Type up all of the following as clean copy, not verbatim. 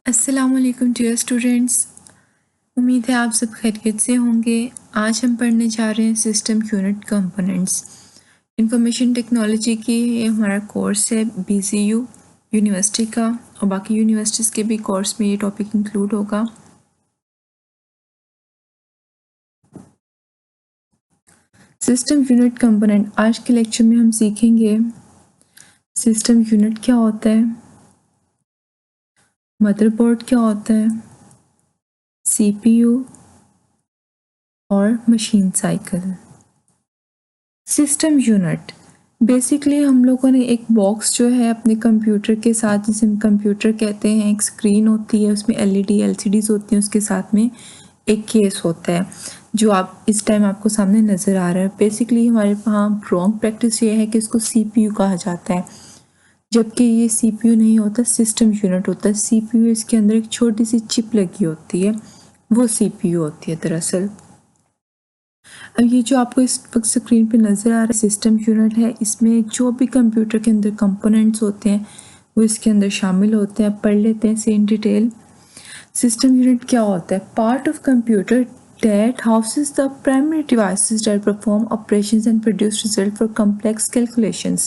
अस्सलामुअलैकुम dear students. उम्मीद है आप सब खैरियत से होंगे। आज हम पढ़ने जा रहे हैं system unit components. Information technology की ये हमारा कोर्स है BCU यूनिवर्सिटी का, और बाकी यूनिवर्सिटीज़ के भी कोर्स में ये टॉपिक इंक्लूड होगा। सिस्टम यूनिट कंपोनेंट आज के लेक्चर में हम सीखेंगे सिस्टम यूनिट क्या होता है, मदरबोर्ड क्या होता है, CPU और machine cycle. System unit basically हम लोगों ने एक बॉक्स जो है अपने कंप्यूटर के साथ, जिसे हम कंप्यूटर कहते हैं, एक स्क्रीन होती है, उसमें LED LCDs होती हैं, उसके साथ में एक केस होता है जो आप इस टाइम आपको सामने नज़र आ रहा है। बेसिकली हमारे वहाँ रॉन्ग प्रैक्टिस ये है कि इसको CPU कहा जाता है, जबकि ये CPU नहीं होता, सिस्टम यूनिट होता है। CPU इसके अंदर एक छोटी सी चिप लगी होती है, वो CPU होती है दरअसल। अब ये जो आपको इस वक्त स्क्रीन पे नज़र आ रहा है सिस्टम यूनिट है, इसमें जो भी कंप्यूटर के अंदर कंपोनेंट्स होते हैं वो इसके अंदर शामिल होते हैं। पढ़ लेते हैं इसे इन डिटेल। सिस्टम यूनिट क्या होता है? Part of computer that houses the primary devices that perform operations and produce result for complex calculations।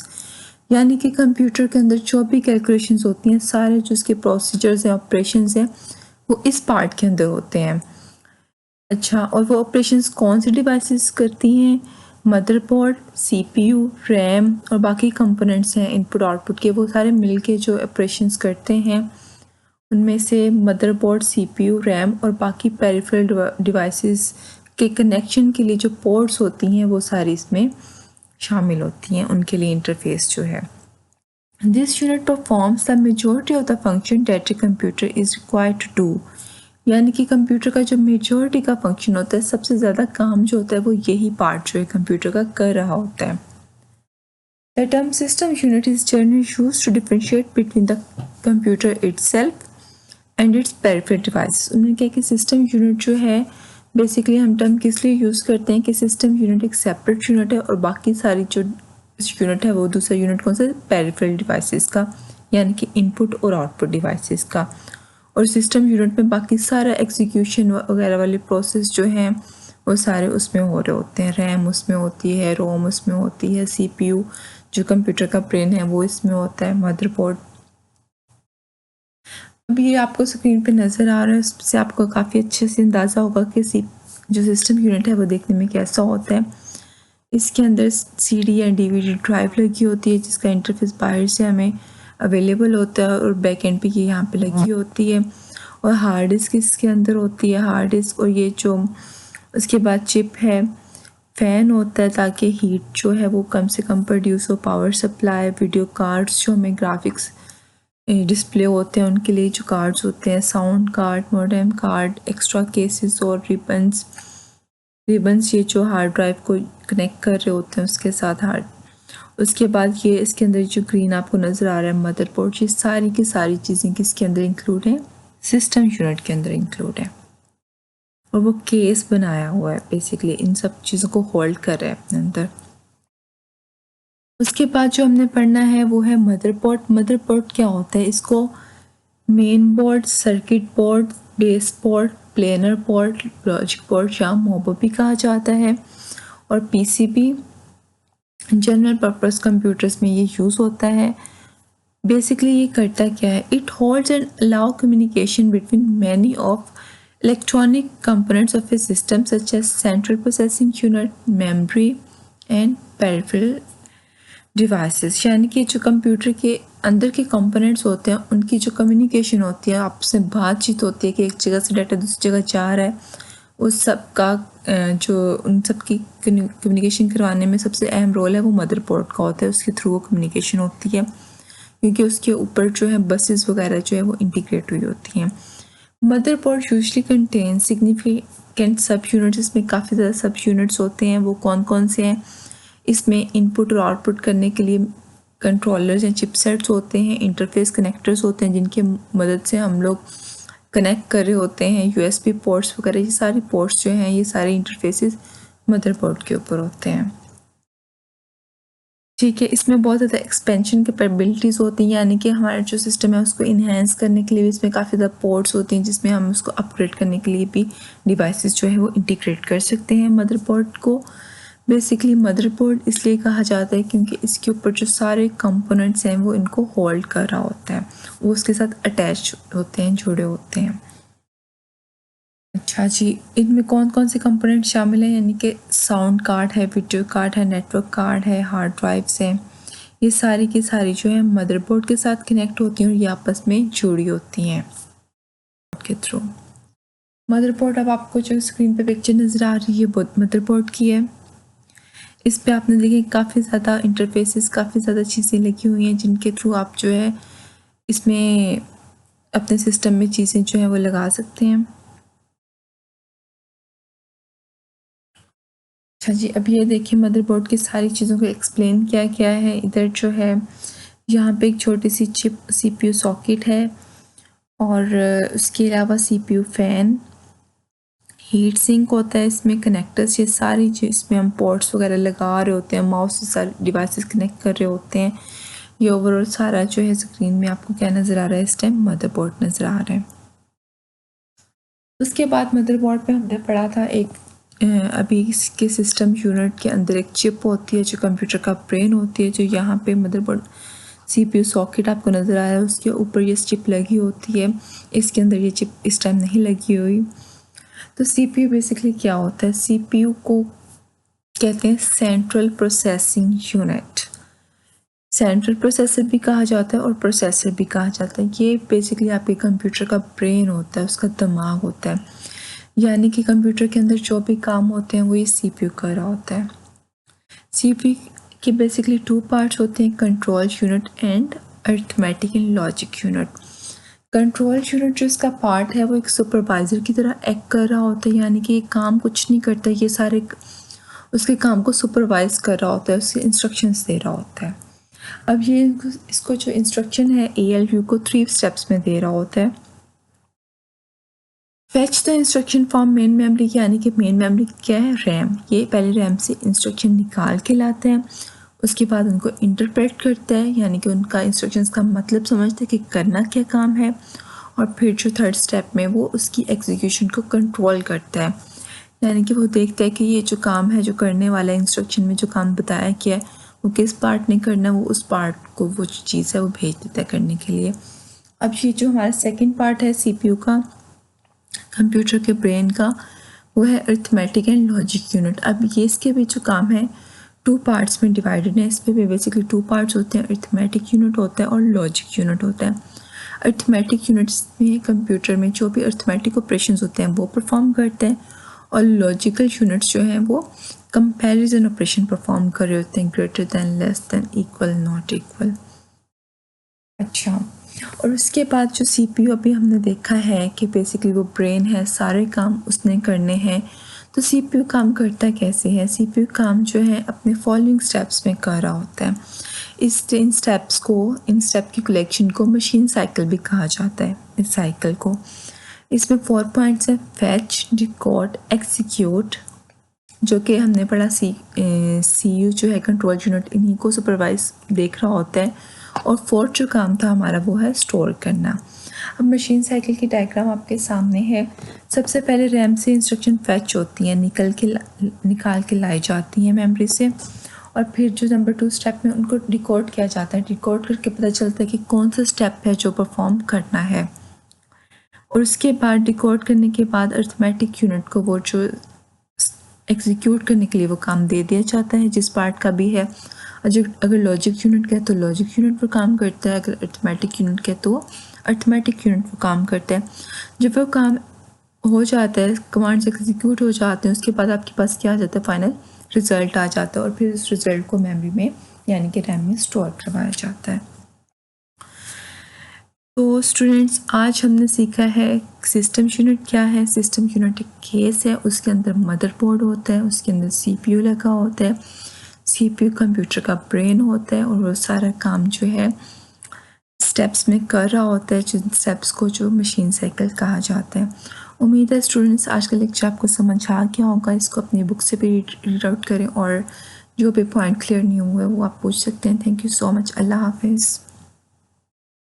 यानी कि कंप्यूटर के अंदर जो भी कैलकुलेशंस होती हैं, सारे जो उसके प्रोसीजर्स हैं, ऑपरेशंस हैं, वो इस पार्ट के अंदर होते हैं। अच्छा, और वो ऑपरेशंस कौन सी डिवाइसेस करती हैं? मदरबोर्ड, CPU, रैम और बाकी कंपोनेंट्स हैं इनपुट आउटपुट के, वो सारे मिलके जो ऑपरेशंस करते हैं। उनमें से मदरबोर्ड, CPU, रैम और बाकी पेरिफेरल डिवाइसेस के कनेक्शन के लिए जो पोर्ट्स होती हैं वो सारी इसमें शामिल होती हैं, उनके लिए इंटरफेस जो है। This unit performs the majority of the function that a computer is required to do. यानी कि कंप्यूटर का जो मेजॉरिटी का फंक्शन होता है, सबसे ज़्यादा काम जो होता है वो यही पार्ट जो है कंप्यूटर का कर रहा होता है। The term system unit is generally used to differentiate between the computer itself and its peripheral devices. उन्होंने कहा कि सिस्टम यूनिट जो है, बेसिकली हम टर्म किस लिए यूज़ करते हैं कि सिस्टम यूनिट एक सेपरेट यूनिट है और बाकी सारी जो यूनिट है वो दूसरा यूनिट कौन सा? पेरिफेरल डिवाइसेस का, यानी कि इनपुट और आउटपुट डिवाइसेस का। और सिस्टम यूनिट में बाकी सारा एग्जीक्यूशन वगैरह वाले प्रोसेस जो हैं वो सारे उसमें हो रहे होते हैं। रैम उसमें होती है, रोम उसमें होती है, CPU जो कंप्यूटर का ब्रेन है वो इसमें होता है, मदरबोर्ड। अब ये आपको स्क्रीन पे नज़र आ रहा है, उससे आपको काफ़ी अच्छे से अंदाज़ा होगा कि जो सिस्टम यूनिट है वो देखने में कैसा होता है। इसके अंदर CD या DVD ड्राइव लगी होती है, जिसका इंटरफेस बाहर से हमें अवेलेबल होता है, और बैक एंड पे ये यहाँ पे लगी होती है। और हार्ड डिस्क इसके अंदर होती है, हार्ड डिस्क। और ये जो उसके बाद चिप है, फ़ैन होता है ताकि हीट जो है वो कम से कम प्रोड्यूस हो, पावर सप्लाई, वीडियो कार्ड्स जो हमें ग्राफिक्स डिस्प्ले होते हैं उनके लिए जो कार्ड्स होते हैं, sound card, modem card, extra cases और रिबन्स ये जो हार्ड ड्राइव को कनेक्ट कर रहे होते हैं उसके साथ हार्ड। उसके बाद ये इसके अंदर जो ग्रीन आपको नज़र आ रहा है मदरबोर्ड, ये सारी की सारी चीज़ें किसके अंदर इंक्लूड हैं? सिस्टम यूनिट के अंदर इंक्लूड है। और वो केस बनाया हुआ है, बेसिकली इन सब चीज़ों को होल्ड कर रहा है अपने अंदर। उसके बाद जो हमने पढ़ना है वो है मदरबोर्ड। मदरबोर्ड क्या होता है? इसको main board, circuit board, base board, planar board, logic board या मोबो भी कहा जाता है। और PCB जनरल पर्पस कंप्यूटर्स में ये यूज़ होता है। बेसिकली ये करता क्या है? It holds and allow communication between many of electronic components of a system such as central processing unit, memory and peripheral devices. यानी कि जो कंप्यूटर के अंदर के कंपोनेंट्स होते हैं उनकी जो कम्युनिकेशन होती है, आपस में बातचीत होती है कि एक जगह से डाटा दूसरी जगह जा रहा है, उस सब का जो उन सब की कम्युनिकेशन करवाने में सबसे अहम रोल है वो मदरबोर्ड का होता है। उसके थ्रू वो कम्युनिकेशन होती है, क्योंकि उसके ऊपर जो है बसेस वगैरह जो है वो इंटीग्रेट हुई होती हैं। मदरबोर्ड यूजली कंटेन सिग्निफिकेंट सब यूनिट्स। इसमें काफ़ी ज़्यादा सब यूनिट्स होते हैं। वो कौन कौन से हैं? इसमें इनपुट और आउटपुट करने के लिए कंट्रोलर्स या चिपसेट्स होते हैं, इंटरफेस कनेक्टर्स होते हैं जिनकी मदद से हम लोग कनेक्ट कर रहे होते हैं, USB पोर्ट्स वगैरह। ये सारी पोर्ट्स जो हैं, ये सारे इंटरफेसेस मदरबोर्ड के ऊपर होते हैं। ठीक है, इसमें बहुत ज़्यादा एक्सपेंशन कैपेबिलिटीज़ होती हैं, यानी कि हमारा जो सिस्टम है उसको इन्हेंस करने के लिए भी इसमें काफ़ी ज़्यादा पोर्ट्स होती हैं, जिसमें हम उसको अपग्रेड करने के लिए भी डिवाइसेस जो है वो इंटीग्रेट कर सकते हैं। मदरबोर्ड को बेसिकली मदरबोर्ड इसलिए कहा जाता है क्योंकि इसके ऊपर जो सारे कंपोनेंट्स हैं वो इनको होल्ड कर रहा होता है, वो उसके साथ अटैच होते हैं, जुड़े होते हैं। अच्छा जी, इनमें कौन कौन से कंपोनेंट शामिल हैं, यानी कि साउंड कार्ड है, वीडियो कार्ड है, नेटवर्क कार्ड है, हार्ड ड्राइव्स हैं। ये सारी की सारी जो है मदरबोर्ड के साथ कनेक्ट होती हैं और ये आपस में जुड़ी होती हैं के थ्रू। मदरबोर्ड, अब आपको जो स्क्रीन पे पिक्चर नज़र आ रही है वो मदरबोर्ड की है। इस पे आपने देखिए काफ़ी ज़्यादा इंटरफेसेस, काफ़ी ज़्यादा चीज़ें लगी हुई हैं जिनके थ्रू आप जो है इसमें अपने सिस्टम में चीज़ें जो हैं वो लगा सकते हैं। अच्छा जी, अब ये देखिए मदरबोर्ड की सारी चीज़ों को एक्सप्लेन किया गया है। इधर जो है यहाँ पे एक छोटी सी चिप सीपीयू सॉकेट है और उसके अलावा सीपीयू फ़ैन, हीट सिंक होता है इसमें, कनेक्टर्स, ये सारी चीज़ इसमें हम पोर्ट्स वगैरह लगा रहे होते हैं, माउस से सारे डिवाइसेस कनेक्ट कर रहे होते हैं। ये ओवरऑल सारा जो है स्क्रीन में आपको क्या नज़र आ रहा है, इस टाइम मदरबोर्ड नज़र आ रहा है। उसके बाद मदरबोर्ड पे हमने पढ़ा था एक अभी इसके सिस्टम यूनिट के अंदर एक चिप होती है जो कंप्यूटर का ब्रेन होती है, जो यहाँ पे मदरबोर्ड सीपीयू सॉकेट आपको नज़र आ रहा है, उसके ऊपर ये चिप लगी होती है। इसके अंदर ये चिप इस टाइम नहीं लगी हुई। तो सीपीयू बेसिकली क्या होता है, सीपीयू को कहते हैं central processing unit. Central processor भी कहा जाता है और प्रोसेसर भी कहा जाता है। ये बेसिकली आपके कंप्यूटर का ब्रेन होता है, उसका दिमाग होता है, यानी कि कंप्यूटर के अंदर जो भी काम होते हैं वो ये सीपीयू कर रहा होता है। सीपीयू के बेसिकली टू पार्ट्स होते हैं, control unit and arithmetic and logic unit. Control unit जो इसका पार्ट है वो एक सुपरवाइज़र की तरह एक्ट कर रहा होता है, यानी कि ये काम कुछ नहीं करता, ये सारे उसके काम को सुपरवाइज कर रहा होता है, उसके इंस्ट्रक्शंस दे रहा होता है। अब ये इसको जो इंस्ट्रक्शन है ALU को 3 स्टेप्स में दे रहा होता है। Fetch the instruction from main memory, यानी कि मेन मेमोरी क्या है, रैम। ये पहले रैम से इंस्ट्रक्शन निकाल के लाते हैं, उसके बाद उनको इंटरप्रेट करता है, यानी कि उनका इंस्ट्रक्शंस का मतलब समझते हैं कि करना क्या काम है, और फिर जो थर्ड स्टेप में वो उसकी एग्जीक्यूशन को कंट्रोल करता है, यानी कि वो देखता है कि ये जो काम है, जो करने वाला है, इंस्ट्रक्शन में जो काम बताया गया है वो किस पार्ट ने करना, वो उस पार्ट को वो जो चीज़ है वो भेज देता है करने के लिए। अब ये जो हमारा सेकंड पार्ट है सीपीयू का, कंप्यूटर के ब्रेन का, वो है अरिथमेटिक एंड लॉजिक यूनिट। अब ये इसके भी जो काम है 2 पार्ट्स में डिवाइडेड है। इस पर भी बेसिकली 2 पार्ट्स होते हैं, अरिथमेटिक यूनिट होता है और लॉजिक यूनिट होता है। अरिथमेटिक यूनिट्स में कंप्यूटर में जो भी अरिथमेटिक ऑपरेशंस होते हैं वो परफॉर्म करते हैं, और लॉजिकल यूनिट्स जो हैं वो कंपैरिजन ऑपरेशन परफॉर्म कर रहे होते हैं, greater than, less than, equal, not equal. अच्छा, और उसके बाद जो सीपीयू अभी हमने देखा है कि बेसिकली वो ब्रेन है, सारे काम उसने करने हैं। तो सीपीयू काम करता कैसे है, सीपीयू काम जो है अपने फॉलोइंग स्टेप्स में कर रहा होता है। इन स्टेप की कलेक्शन को मशीन साइकिल भी कहा जाता है, इस साइकिल को। इसमें 4 पॉइंट्स हैं, फैच, डिकोड, एग्जीक्यूट, जो कि हमने पढ़ा CU जो है कंट्रोल यूनिट, इन्हीं को सुपरवाइज देख रहा होता है, और फोर्थ जो काम था हमारा वो है स्टोर करना। अब मशीन साइकिल की डायग्राम आपके सामने है। सबसे पहले रैम से इंस्ट्रक्शन फैच होती हैं, निकाल के लाई जाती हैं मेमोरी से, और फिर जो नंबर 2 स्टेप में उनको डिकोड किया जाता है। डिकोड करके पता चलता है कि कौन सा स्टेप है जो परफॉर्म करना है, और उसके बाद डिकोड करने के बाद अरिथमेटिक यूनिट को वो जो एग्जीक्यूट करने के लिए वो काम दे दिया जाता है, जिस पार्ट का भी है। अगर लॉजिक यूनिट का है तो लॉजिक यूनिट पर काम करता है, अगर अरिथमेटिक यूनिट का है तो अरिथमेटिक यूनिट पर काम करता है। जब वो काम हो जाता है, कमांड्स एग्जीक्यूट हो जाते हैं, उसके बाद आपके पास क्या आ जाता है, फाइनल रिजल्ट आ जाता है, और फिर उस रिजल्ट को मेमोरी में यानी कि रैम में स्टोर करवाया जाता है। तो स्टूडेंट्स, आज हमने सीखा है सिस्टम यूनिट क्या है। सिस्टम यूनिट एक केस है, उसके अंदर मदरबोर्ड होता है, उसके अंदर सीपीयू लगा होता है, सीपीयू कंप्यूटर का ब्रेन होता है, और वो सारा काम जो है स्टेप्स में कर रहा होता है, जिन स्टेप्स को जो मशीन साइकिल कहा जाता है। उम्मीद है स्टूडेंट्स आज का लेक्चर आपको समझ आ गया होगा। इसको अपनी बुक से भी रीड आउट करें, और जो भी पॉइंट क्लियर नहीं हुआ है वो आप पूछ सकते हैं। Thank you so much. अल्लाह हाफिज़।